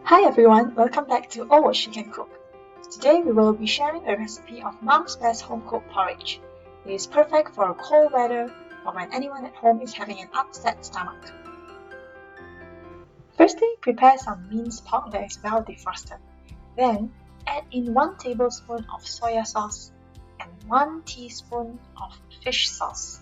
Hi everyone, welcome back to All What She Can Cook. Today we will be sharing a recipe of Mom's best home-cooked porridge. It is perfect for cold weather or when anyone at home is having an upset stomach. Firstly, prepare some minced pork that is well defrosted. Then, add in 1 tablespoon of soya sauce and 1 teaspoon of fish sauce.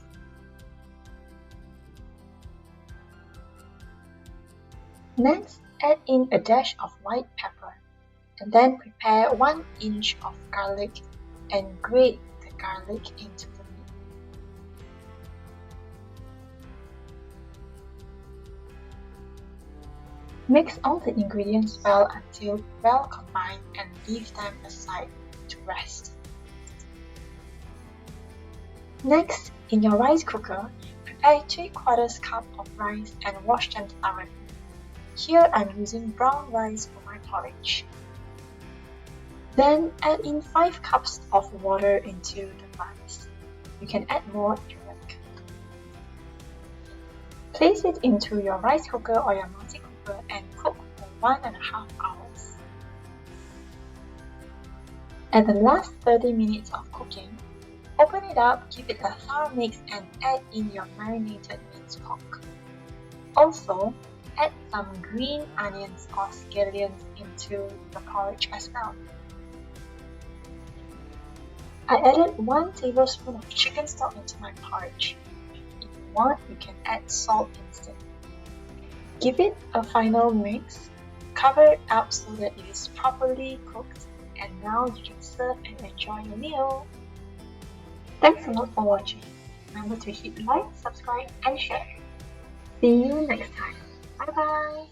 Next, add in a dash of white pepper, and then prepare 1 inch of garlic and grate the garlic into the meat. Mix all the ingredients well until well combined and leave them aside to rest. Next, in your rice cooker, prepare 3/4 cup of rice and wash them thoroughly. Here I'm using brown rice for my porridge. Then add in 5 cups of water into the rice. You can add more if you like. Place it into your rice cooker or your multi-cooker and cook for 1.5 hours. At the last 30 minutes of cooking, open it up, give it a thorough mix and add in your marinated minced pork. Also, add some green onions or scallions into the porridge as well. I added 1 tablespoon of chicken stock into my porridge. If you want, you can add salt instead. Give it a final mix, cover it up so that it is properly cooked, and now you can serve and enjoy your meal. Thanks a lot for watching. Remember to hit like, subscribe and share. See you next time. Bye bye!